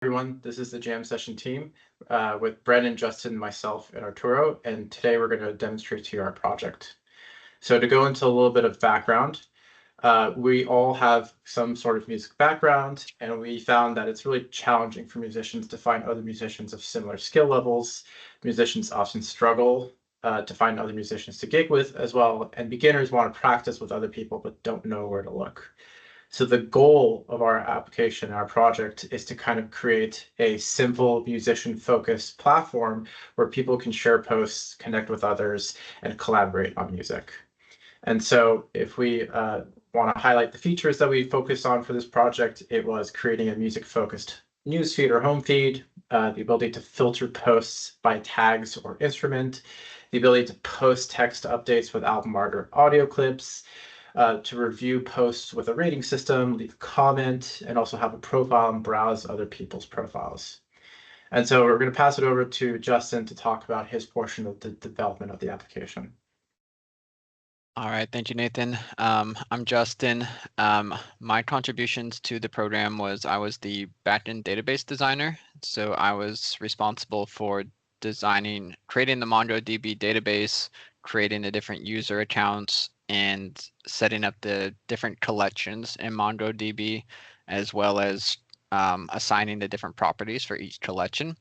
Everyone, this is the Jam Session team with Brennan, Justin, myself, and Arturo, and today we're going to demonstrate to you our project. So to go into a little bit of background, we all have some sort of music background, and we found that it's really challenging for musicians to find other musicians of similar skill levels. Musicians often struggle to find other musicians to gig with as well, and beginners want to practice with other people but don't know where to look. So the goal of our application, our project, is to kind of create a simple musician-focused platform where people can share posts, connect with others, and collaborate on music. And so if we want to highlight the features that we focused on for this project, it was creating a music-focused newsfeed or home feed, the ability to filter posts by tags or instrument, the ability to post text updates with album art or audio clips, to review posts with a rating system, leave a comment, and also have a profile and browse other people's profiles. And so we're going to pass it over to Justin to talk about his portion of the development of the application. All right, thank you, Nathan. I'm Justin. My contributions to the program was I was the backend database designer. So I was responsible for creating the MongoDB database, creating the different user accounts, and setting up the different collections in MongoDB, as well as assigning the different properties for each collection.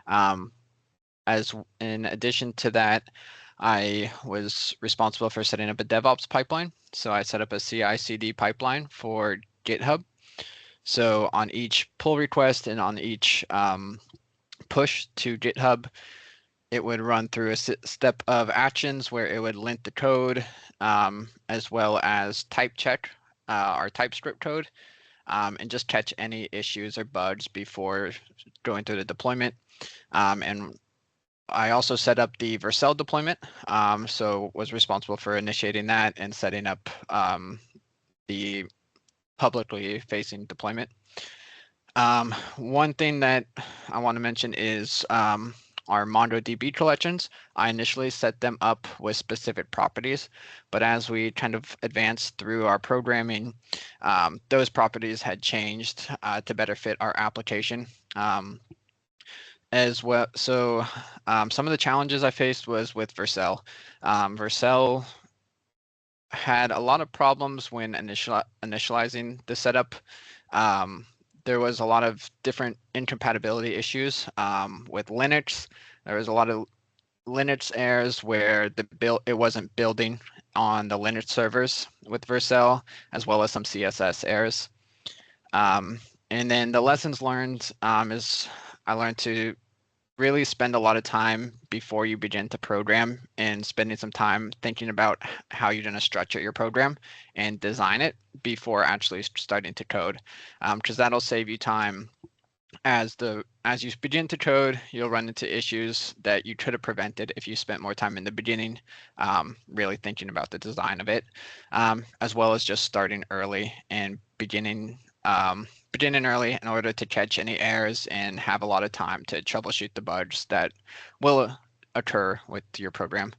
In addition to that, I was responsible for setting up a DevOps pipeline. So I set up a CI/CD pipeline for GitHub. So on each pull request and on each push to GitHub, it would run through a step of actions where it would lint the code, as well as type check our TypeScript code, and just catch any issues or bugs before going through the deployment. And I also set up the Vercel deployment, so was responsible for initiating that and setting up the publicly facing deployment. One thing that I want to mention is our MongoDB collections. I initially set them up with specific properties, but as we kind of advanced through our programming, those properties had changed to better fit our application. As well. So some of the challenges I faced was with Vercel. Vercel had a lot of problems when initializing the setup. There was a lot of different incompatibility issues with Linux. There was a lot of Linux errors where it wasn't building on the Linux servers with Vercel, as well as some CSS errors. And then the lessons learned is I learned to really spend a lot of time before you begin to program and spending some time thinking about how you're going to structure your program and design it before actually starting to code, because that'll save you time. As you begin to code, you'll run into issues that you could have prevented if you spent more time in the beginning, really thinking about the design of it, as well as just starting early and beginning early in order to catch any errors and have a lot of time to troubleshoot the bugs that will occur with your program.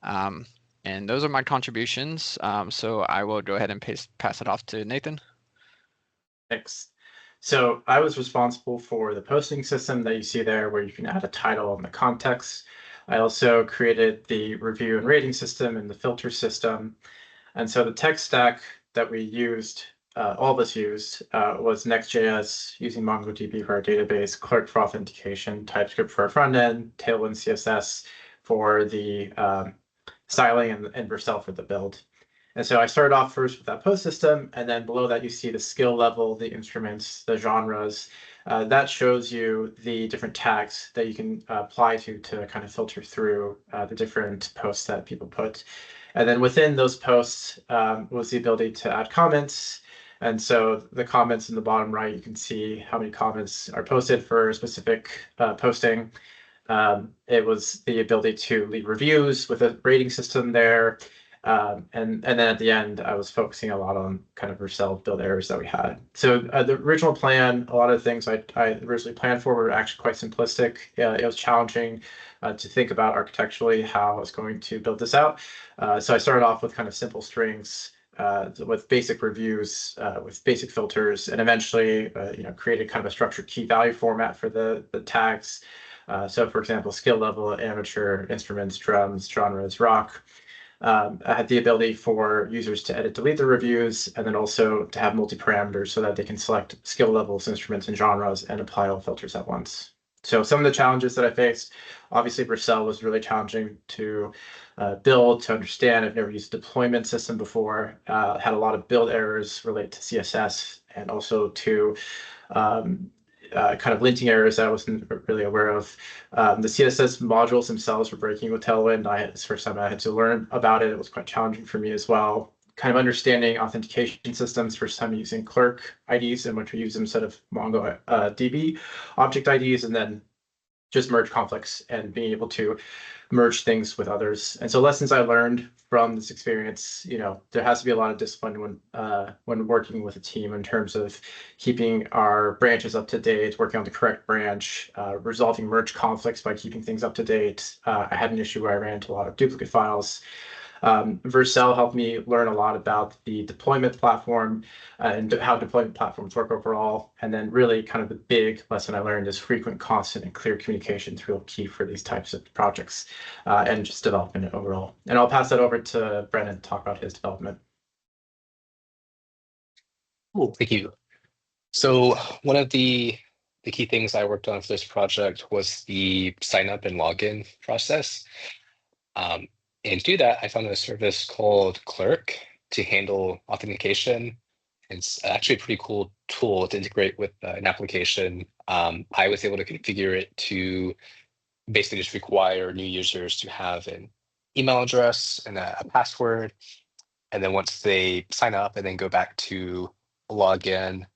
And those are my contributions. So I will go ahead and pass it off to Nathan. Thanks. So I was responsible for the posting system that you see there, where you can add a title and the context. I also created the review and rating system and the filter system. And so the tech stack that we used, all of us used, was Next.js using MongoDB for our database, Clerk for authentication, TypeScript for our front end, Tailwind CSS for the styling, and Vercel for the build. And so I started off first with that post system, and then below that you see the skill level, the instruments, the genres. That shows you the different tags that you can apply to kind of filter through the different posts that people put. And then within those posts was the ability to add comments. And so the comments in the bottom right, you can see how many comments are posted for a specific posting. It was the ability to leave reviews with a rating system there. And then at the end, I was focusing a lot on kind of Vercel build errors that we had. So the original plan, a lot of the things I originally planned for were actually quite simplistic. It was challenging to think about architecturally how I was going to build this out. So I started off with kind of simple strings with basic reviews, with basic filters, and eventually, created kind of a structured key value format for the tags. So for example, skill level, amateur, instruments, drums, genres, rock. I had the ability for users to edit, delete the reviews, and then also to have multi-parameters so that they can select skill levels, instruments, and genres and apply all filters at once. So some of the challenges that I faced, obviously Vercel was really challenging to build, to understand. I've never used a deployment system before, had a lot of build errors related to CSS and also to kind of linting errors that I wasn't really aware of. The CSS modules themselves were breaking with Tailwind. It's the first time I had to learn about it. It was quite challenging for me as well. Kind of understanding authentication systems, first time using Clerk IDs, in which we use them instead of MongoDB object IDs, and then just merge conflicts and being able to merge things with others. And so lessons I learned from this experience, there has to be a lot of discipline when working with a team in terms of keeping our branches up to date, working on the correct branch, resolving merge conflicts by keeping things up to date. I had an issue where I ran into a lot of duplicate files. Vercel helped me learn a lot about the deployment platform and how deployment platforms work overall. And then really kind of the big lesson I learned is frequent, constant, and clear communication is real key for these types of projects and just development overall. And I'll pass that over to Brennan to talk about his development. Cool, thank you. So one of the key things I worked on for this project was the sign up and login process. And to do that, I found a service called Clerk to handle authentication. It's actually a pretty cool tool to integrate with an application. I was able to configure it to basically just require new users to have an email address and a password. And then once they sign up and then go back to log in,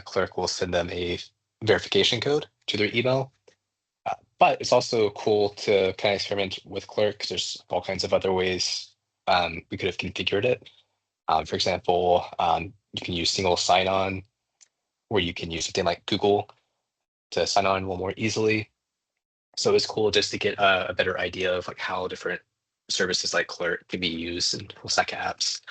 Clerk will send them a verification code to their email. But it's also cool to kind of experiment with Clerk because there's all kinds of other ways we could have configured it. For example, you can use single sign-on, or you can use something like Google to sign on a little more easily. So it's cool just to get a better idea of like how different services like Clerk can be used in full stack apps.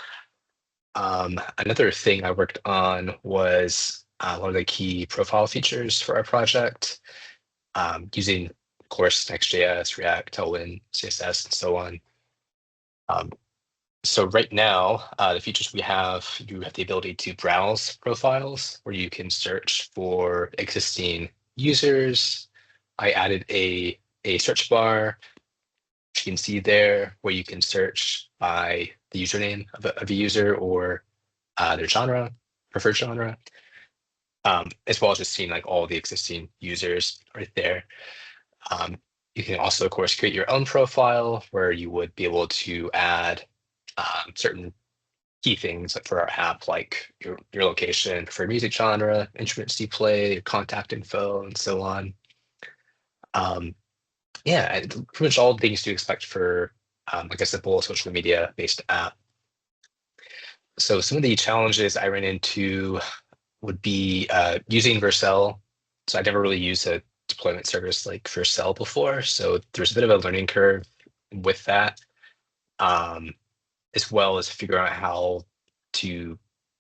Another thing I worked on was one of the key profile features for our project, using, of course, Next.js, React, Tailwind, CSS, and so on. So right now, the features we have, you have the ability to browse profiles where you can search for existing users. I added a search bar, which you can see there, where you can search by the username of a user or their genre, preferred genre, as well as just seeing like all the existing users right there. You can also, of course, create your own profile where you would be able to add certain key things like for our app, like your location, preferred music genre, instruments you play, your contact info, and so on. Yeah, pretty much all the things you expect for like a simple social media based app. So some of the challenges I ran into would be using Vercel. So I never really used a deployment service like Vercel before, so there's a bit of a learning curve with that, as well as figure out how to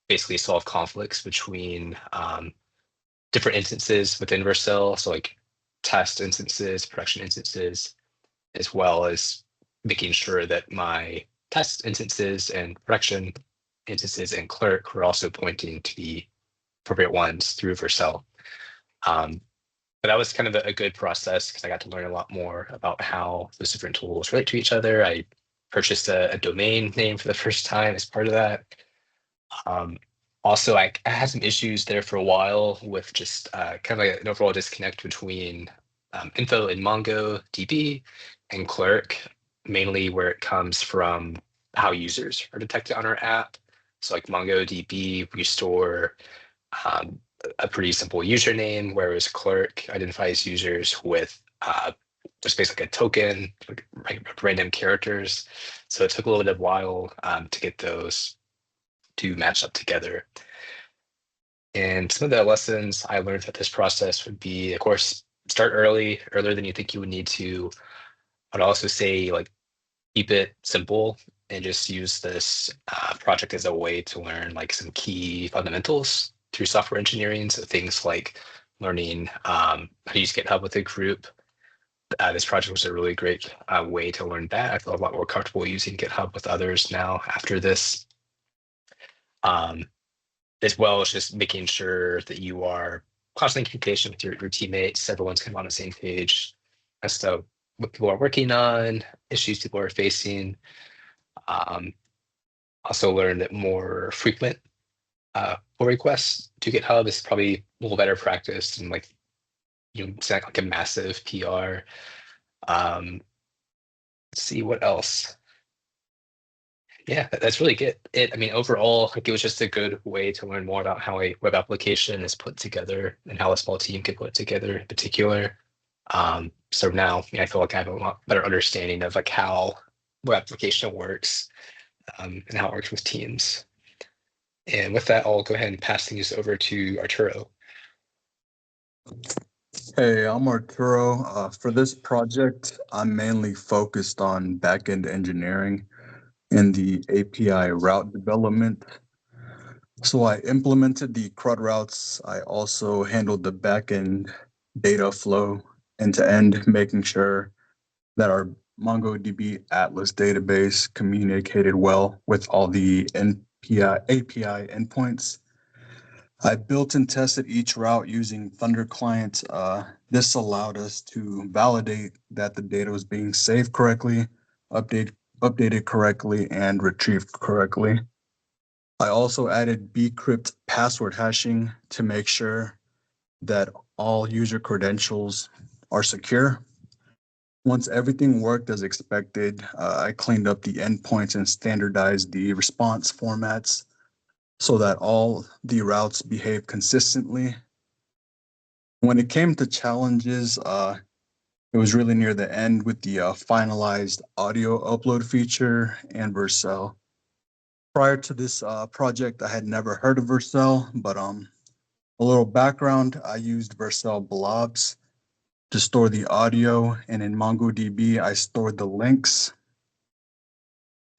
basically solve conflicts between different instances within Vercel, so like test instances, production instances, as well as making sure that my test instances and production instances and Clerk were also pointing to the appropriate ones through Vercel. But that was kind of a good process because I got to learn a lot more about how those different tools relate to each other. I purchased a domain name for the first time as part of that. Also, I had some issues there for a while with just kind of like an overall disconnect between info in MongoDB and Clerk, mainly where it comes from how users are detected on our app. So like MongoDB, we store a pretty simple username, whereas Clerk identifies users with just basically a token, like random characters. So it took a little bit of a while to get those to match up together. And some of the lessons I learned throughout this process would be, of course, start earlier than you think you would need to. I'd also say like keep it simple and just use this project as a way to learn like some key fundamentals through software engineering. So things like learning how to use GitHub with a group. This project was a really great way to learn that. I feel a lot more comfortable using GitHub with others now after this. As well as just making sure that you are constantly in communication with your teammates, everyone's kind of on the same page as to what people are working on, issues people are facing. Also learned that more frequent pull requests to GitHub is probably a little better practice than like send like a massive PR. Let's see what else. Yeah, that's really good. I mean, overall, like it was just a good way to learn more about how a web application is put together and how a small team can put it together in particular. So now I feel like I have a lot better understanding of like how web application works and how it works with teams. And with that, I'll go ahead and pass things over to Arturo. Hey, I'm Arturo. For this project, I'm mainly focused on backend engineering in the API route development. So I implemented the CRUD routes. I also handled the backend data flow end to end, making sure that our MongoDB Atlas database communicated well with all the API endpoints. I built and tested each route using Thunder Client. This allowed us to validate that the data was being saved correctly, updated correctly, and retrieved correctly. I also added bcrypt password hashing to make sure that all user credentials are secure. Once everything worked as expected, I cleaned up the endpoints and standardized the response formats so that all the routes behave consistently. When it came to challenges, it was really near the end with the finalized audio upload feature and Vercel. Prior to this project, I had never heard of Vercel, but a little background, I used Vercel blobs to store the audio, and in MongoDB, I stored the links.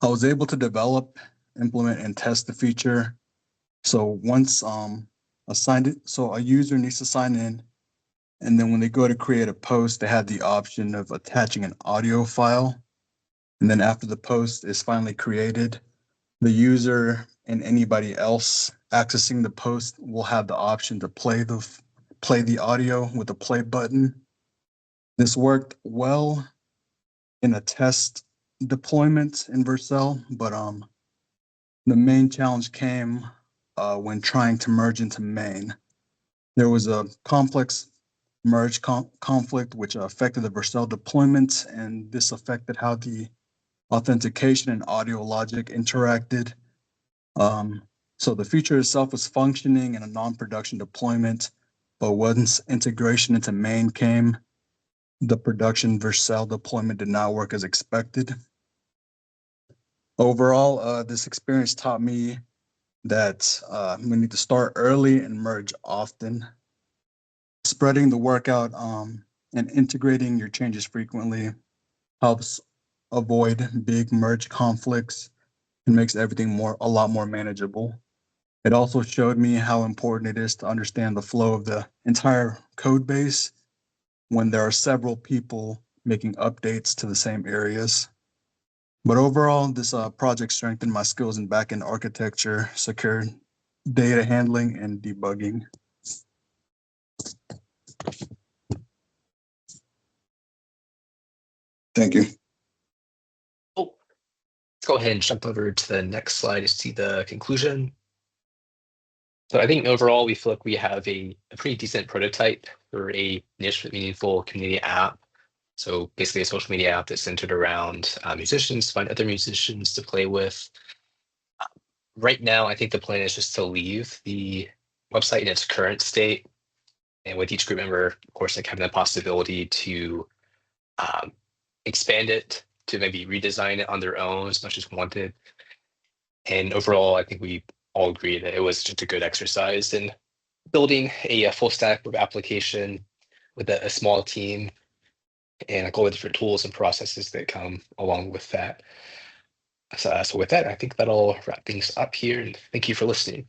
I was able to develop, implement, and test the feature. So once assigned it, so a user needs to sign in, and then when they go to create a post, they have the option of attaching an audio file. And then after the post is finally created, the user and anybody else accessing the post will have the option to play the audio with the play button. This worked well in a test deployment in Vercel, but the main challenge came when trying to merge into main. There was a complex merge conflict which affected the Vercel deployment, and this affected how the authentication and audio logic interacted. So the feature itself was functioning in a non-production deployment, but once integration into main came, the production Vercel deployment did not work as expected. Overall, this experience taught me that we need to start early and merge often. Spreading the work out and integrating your changes frequently helps avoid big merge conflicts and makes everything a lot more manageable. It also showed me how important it is to understand the flow of the entire code base when there are several people making updates to the same areas. But overall, this project strengthened my skills in backend architecture, secure data handling, and debugging. Thank you. Oh, let's go ahead and jump over to the next slide to see the conclusion. So I think overall, we feel like we have a pretty decent prototype for a niche but meaningful community app. So basically a social media app that's centered around musicians, to find other musicians to play with. Right now, I think the plan is just to leave the website in its current state. And with each group member, of course, like having the possibility to expand it, to maybe redesign it on their own as much as wanted. And overall, I think we all agree that it was just a good exercise in building a full stack web application with a small team and like all the different tools and processes that come along with that. So with that, I think that'll wrap things up here. And thank you for listening.